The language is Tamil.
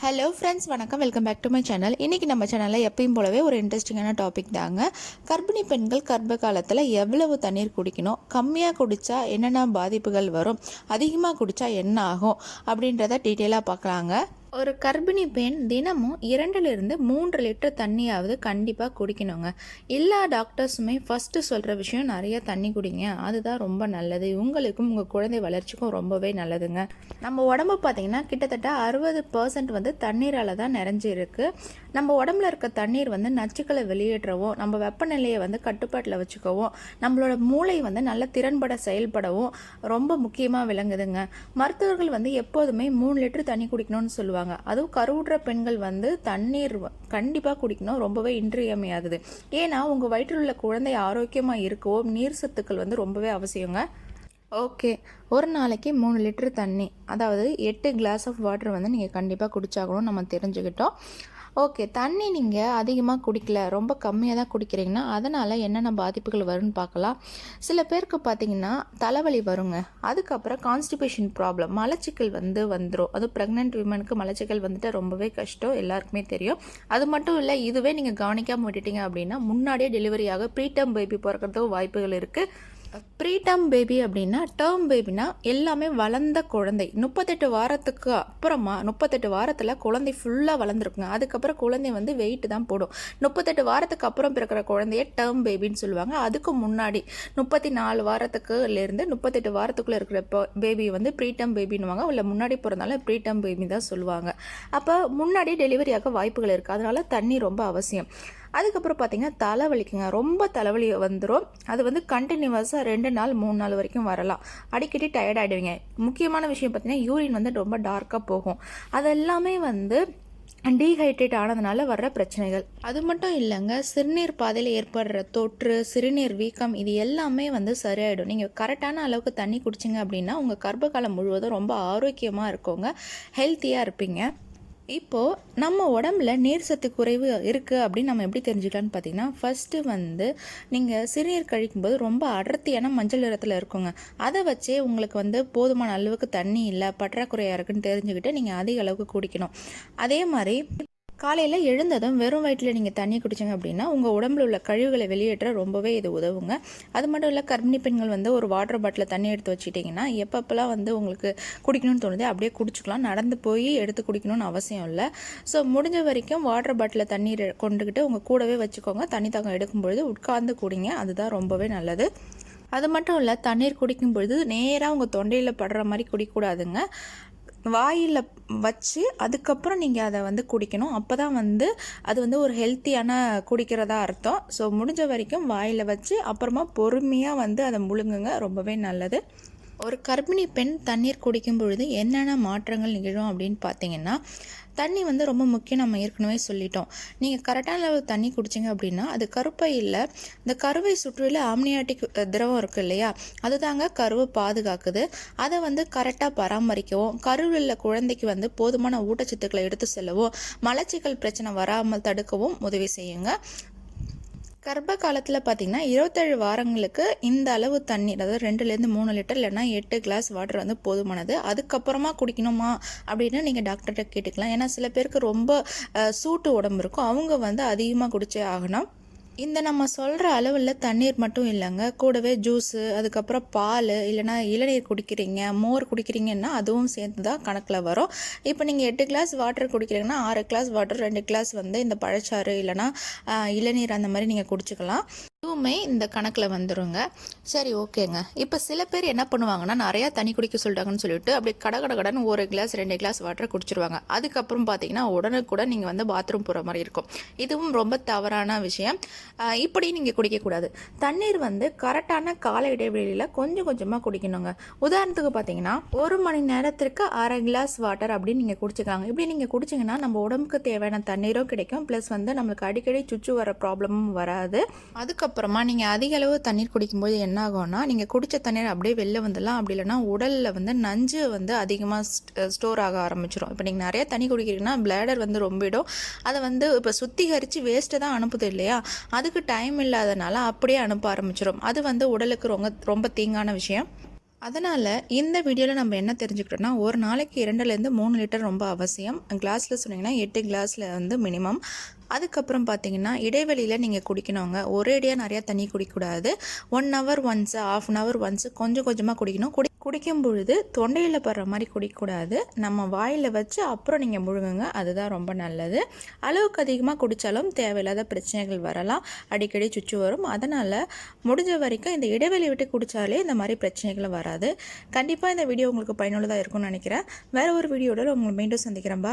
ஹலோ ஃப்ரெண்ட்ஸ், வணக்கம். Welcome back to my channel. இன்றைக்கி நம்ம சேனலில் எப்பயும் போலவே ஒரு இன்ட்ரெஸ்டிங்கான டாபிக் தாங்க. கர்ப்பிணி பெண்கள் கர்ப்ப காலத்தில் எவ்வளவு தண்ணீர் குடிக்கணும், கம்மியாக குடித்தா என்னென்ன பாதிப்புகள் வரும், அதிகமாக குடித்தா என்ன ஆகும் அப்படின்றத டீட்டெயிலாக பார்க்கலாங்க. ஒரு கர்ப்பிணி பெண் தினமும் 2-3 லிட்டர் தண்ணியாவது கண்டிப்பாக குடிக்கணுங்க. எல்லா டாக்டர்ஸுமே ஃபஸ்ட்டு சொல்கிற விஷயம் நிறைய தண்ணி குடிங்க, அதுதான் ரொம்ப நல்லது, உங்களுக்கும் உங்கள் குழந்தை வளர்ச்சிக்கும் ரொம்பவே நல்லதுங்க. நம்ம உடம்பு பார்த்திங்கன்னா கிட்டத்தட்ட 60% வந்து தண்ணீரால் தான் நிறைஞ்சிருக்கு. நம்ம உடம்புல இருக்க தண்ணீர் வந்து நச்சுக்களை வெளியேற்றவும், நம்ம வெப்பநிலையை வந்து கட்டுப்பாட்டில் வச்சுக்கவும், நம்மளோட மூளை வந்து நல்ல திறன்பட செயல்படவும் ரொம்ப முக்கியமாக விளங்குதுங்க. மருத்துவர்கள் வந்து எப்போதுமே 3 லிட்டர் தண்ணி குடிக்கணும்னு சொல்லுவாங்க. அதுவும் கருவுற்ற பெண்கள் வந்து தண்ணீர் கண்டிப்பாக குடிக்கணும், ரொம்பவே இன்றியமையாகுது. ஏன்னா உங்கள் வயிற்றில் உள்ள குழந்தை ஆரோக்கியமாக இருக்கவும் நீர் சத்துக்கள் வந்து ரொம்பவே அவசியங்க. ஓகே, ஒரு நாளைக்கு 3 லிட்டர் தண்ணி, அதாவது 8 கிளாஸ் ஆஃப் வாட்டர் வந்து நீங்கள் கண்டிப்பாக குடிச்சாகணும் நம்ம தெரிஞ்சுக்கிட்டோம். ஓகே, தண்ணி நீங்கள் அதிகமாக குடிக்கல, ரொம்ப கம்மியாக தான் குடிக்கிறீங்கன்னா அதனால் என்னென்ன பாதிப்புகள் வரும்னு பார்க்கலாம். சில பேருக்கு பார்த்திங்கன்னா தலைவலி வருங்க. அதுக்கப்புறம் கான்ஸ்டிபேஷன் ப்ராப்ளம், மலச்சிக்கல் வந்துடும். அதுவும் ப்ரெக்னென்ட் விமனுக்கு மலச்சிக்கல் வந்துட்டு ரொம்பவே கஷ்டம், எல்லாருக்குமே தெரியும். அது மட்டும் இல்லை, இதுவே நீங்கள் கவனிக்காமல் விட்டுட்டீங்க அப்படின்னா முன்னாடியே டெலிவரியாக ப்ரீடம் பேபி பிறக்கிறதுக்கு வாய்ப்புகள் இருக்குது. ப்ரீடம் பேபி அப்படின்னா, டேர்ம் பேபினா எல்லாமே வளர்ந்த குழந்தை. 38 வாரத்துக்கு அப்புறமா 38 வாரத்தில் குழந்தை ஃபுல்லாக வளர்ந்துருக்குங்க. அதுக்கப்புறம் குழந்தை வந்து வெயிட் தான் போடும். 38 வாரத்துக்கு அப்புறம் பிறக்கிற குழந்தைய டேர்ம் பேபின்னு சொல்லுவாங்க. அதுக்கு முன்னாடி 34 வாரத்துக்குலேருந்து 38 வாரத்துக்குள்ளே இருக்கிற பேபி வந்து ப்ரீடம் பேபின்னுவாங்க. இல்லை முன்னாடி பிறந்தாலும் ப்ரீடம் பேபி தான் சொல்லுவாங்க. அப்போ முன்னாடி டெலிவரியாக வாய்ப்புகள் இருக்குது. அதனால் தண்ணி ரொம்ப அவசியம். அதுக்கப்புறம் பார்த்திங்கன்னா தலைவலிக்குங்க, ரொம்ப தலைவலி வந்துடும். அது வந்து கண்டினியூவஸாக 2 நாள் 3 நாள் வரைக்கும் வரலாம். அடிக்கடி டயர்ட் ஆகிடுவீங்க. முக்கியமான விஷயம் பார்த்திங்கன்னா யூரின் வந்து ரொம்ப டார்க்காக போகும். அதெல்லாமே வந்து டீஹைட்ரேட் ஆனதுனால வர்ற பிரச்சனைகள். அது மட்டும் இல்லைங்க, சிறுநீர் பாதையில் ஏற்படுற தொற்று, சிறுநீர் வீக்கம், இது எல்லாமே வந்து சரியாயிடும். நீங்கள் கரெக்டான அளவுக்கு தண்ணி குடிச்சிங்க அப்படின்னா உங்கள் கர்ப்பகாலம் முழுவதும் ரொம்ப ஆரோக்கியமாக இருக்குங்க, ஹெல்த்தியாக இருப்பீங்க. இப்போது நம்ம உடம்புல நீர் சத்து குறைவு இருக்குது அப்படின்னு நம்ம எப்படி தெரிஞ்சுக்கலான்னு பார்த்தீங்கன்னா, ஃபஸ்ட்டு வந்து நீங்கள் சிறுநீர் கழிக்கும்போது ரொம்ப அடர்த்தியான மஞ்சள் நிறத்தில் இருக்குங்க. அதை வச்சே உங்களுக்கு வந்து போதுமான அளவுக்கு தண்ணி இல்லை, பற்றாக்குறையாக இருக்குன்னு தெரிஞ்சுக்கிட்டு நீங்கள் அதிக அளவுக்கு குடிக்கணும். அதே மாதிரி காலையில் எழுந்ததும் வெறும் வயிற்றில் நீங்கள் தண்ணி குடிச்சிங்க அப்படின்னா உங்கள் உடம்புல உள்ள கழிவுகளை வெளியேற்ற ரொம்பவே இது உதவுங்க. அது மட்டும் இல்லை, கர்ப்பிணி பெண்கள் வந்து ஒரு வாட்டர் பாட்டில் தண்ணி எடுத்து வச்சுட்டிங்கன்னா எப்பப்பெல்லாம் வந்து உங்களுக்கு குடிக்கணும்னு தோணுது அப்படியே குடிச்சிக்கலாம். நடந்து போய் எடுத்து குடிக்கணும்னு அவசியம் இல்லை. ஸோ முடிஞ்ச வரைக்கும் வாட்டர் பாட்டில் தண்ணீர் கொண்டுக்கிட்டு உங்கள் கூடவே வச்சுக்கோங்க. தண்ணி தாகம் எடுக்கும்பொழுது உட்கார்ந்து குடிங்க, அதுதான் ரொம்பவே நல்லது. அது மட்டும் இல்லை, தண்ணீர் குடிக்கும் பொழுது நேராக உங்கள் தொண்டையில் படுற மாதிரி குடிக்கூடாதுங்க. வாயில் வச்சு அதுக்கப்புறம் நீங்கள் அதை வந்து குடிக்கணும். அப்போ தான் வந்து அது வந்து ஒரு ஹெல்த்தியான குடிக்கிறதா அர்த்தம். ஸோ முடிஞ்ச வரைக்கும் வாயில் வச்சு அப்புறமா பொறுமையாக வந்து அதை முழுங்குங்க, ரொம்பவே நல்லது. ஒரு கர்ப்பிணி பெண் தண்ணீர் குடிக்கும் பொழுது என்னென்ன மாற்றங்கள் நிகழும் அப்படின்னு பார்த்தீங்கன்னா, தண்ணி வந்து ரொம்ப முக்கியம், நம்ம ஏற்கனவே சொல்லிட்டோம். நீங்கள் கரெக்டான அளவு தண்ணி குடிச்சிங்க அப்படின்னா அது கருப்பையில் இந்த கருவை சுற்றில ஆம்னியாட்டிக் திரவம் இருக்குது இல்லையா, அதுதாங்க கருவை பாதுகாக்குது. அதை வந்து கரெக்டாக பராமரிக்கவும், கருவில் உள்ள குழந்தைக்கு வந்து போதுமான ஊட்டச்சத்துக்களை எடுத்து செல்லவும், மலச்சிக்கல் பிரச்சனை வராமல் தடுக்கவும் உதவி செய்யுங்க. கர்ப்ப காலத்தில் பார்த்திங்கன்னா 27 வாரங்களுக்கு இந்த அளவு தண்ணீர், அதாவது 2-3 லிட்டர் இல்லைன்னா 8 கிளாஸ் வாட்டர் வந்து போதுமானது. அதுக்கப்புறமா குடிக்கணுமா அப்படின்னு நீங்கள் டாக்டர்கிட்ட கேட்டுக்கலாம். ஏன்னா சில பேருக்கு ரொம்ப சூட்டு உடம்பு இருக்கும், அவங்க வந்து அதிகமாக குடிச்சே ஆகணும். இந்த நம்ம சொல்கிற அளவில் தண்ணீர் மட்டும் இல்லைங்க, கூடவே ஜூஸு, அதுக்கப்புறம் பால் இல்லைனா இளநீர் குடிக்கிறீங்க, மோர் குடிக்கிறீங்கன்னா அதுவும் சேர்த்து தான் கணக்கில் வரும். இப்போ நீங்கள் 8 கிளாஸ் வாட்டர் குடிக்கிறீங்கன்னா 6 கிளாஸ் வாட்டர், 2 கிளாஸ் வந்து இந்த பழச்சாறு இல்லைனா இளநீர் அந்த மாதிரி நீங்கள் குடிச்சிக்கலாம். இதுவுமே இந்த கணக்கில் வந்துடுங்க. சரி, ஓகேங்க. இப்போ சில பேர் என்ன பண்ணுவாங்கன்னா, நிறையா தண்ணி குடிக்க சொல்லிட்டாங்கன்னு சொல்லிட்டு அப்படியே கடகடன்னு 1 கிளாஸ் 2 கிளாஸ் வாட்டரை குடிச்சிருவாங்க. அதுக்கப்புறம் பார்த்தீங்கன்னா உடனுக்குடன் நீங்கள் வந்து பாத்ரூம் போகிற மாதிரி இருக்கும். இதுவும் ரொம்ப தவறான விஷயம். இப்படி நீங்கள் குடிக்கக்கூடாது. தண்ணீர் வந்து கரெக்டான கால இடைவெளியில் கொஞ்சம் கொஞ்சமாக குடிக்கணுங்க. உதாரணத்துக்கு பார்த்தீங்கன்னா 1 மணி நேரத்திற்கு 1/2 கிளாஸ் வாட்டர் அப்படின்னு நீங்கள் குடிச்சிக்காங்க. இப்படி நீங்கள் குடிச்சிங்கன்னா நம்ம உடம்புக்கு தேவையான தண்ணீரும் கிடைக்கும், ப்ளஸ் வந்து நம்மளுக்கு அடிக்கடி சுற்று வர ப்ராப்ளமும் வராது. அதுக்கப்புறமா நீங்கள் அதிக அளவு தண்ணீர் குடிக்கும்போது என்ன ஆகும்னா, நீங்கள் குடித்த தண்ணீர் அப்படியே வெளில வந்துடலாம். அப்படி இல்லைனா உடலில் வந்து நஞ்சு வந்து அதிகமாக ஸ்டோர் ஆக ஆரம்பிச்சிடும். இப்போ நீங்கள் நிறையா தண்ணி குடிக்கிறீங்கன்னா பிளாடர் வந்து ரொம்பிடும். அதை வந்து இப்போ சுத்திகரித்து வேஸ்ட்டை தான் அனுப்புது இல்லையா, அதுக்கு டைம் இல்லாதனால அப்படியே அனுப்ப ஆரம்பிச்சிடும். அது வந்து உடலுக்கு ரொம்ப ரொம்ப தீங்கான விஷயம். அதனால் இந்த வீடியோவில் நம்ம என்ன தெரிஞ்சுக்கிட்டோம்னா, ஒரு நாளைக்கு 2லேருந்து 3 லிட்டர் ரொம்ப அவசியம். கிளாஸில் சொன்னீங்கன்னா 8 கிளாஸில் வந்து மினிமம். அதுக்கப்புறம் பார்த்தீங்கன்னா, இடைவெளியில் நீங்கள் குடிக்கணுங்க. ஒரேடியாக நிறையா தண்ணி குடிக்கக்கூடாது. 1 hour once, ½ an hour once கொஞ்சம் கொஞ்சமாக குடிக்கணும். குடிக்கும் பொழுது தொண்டையில் படுற மாதிரி குடிக்கக்கூடாது. நம்ம வாயில் வச்சு அப்புறம் நீங்கள் முழுங்குங்க. அதுதான் ரொம்ப நல்லது. அளவுக்கு அதிகமாக குடித்தாலும் தேவையில்லாத பிரச்சனைகள் வரலாம். அடிக்கடி சுச்சு வரும். அதனால் முடிஞ்ச வரைக்கும் இந்த இடைவெளி விட்டு குடித்தாலே இந்த மாதிரி பிரச்சனைகள் வராது. கண்டிப்பாக இந்த வீடியோ உங்களுக்கு பயனுள்ளதாக இருக்கும்னு நினைக்கிறேன். வேறு ஒரு வீடியோவில் உங்களை மீண்டும் சந்திக்கிறேன்.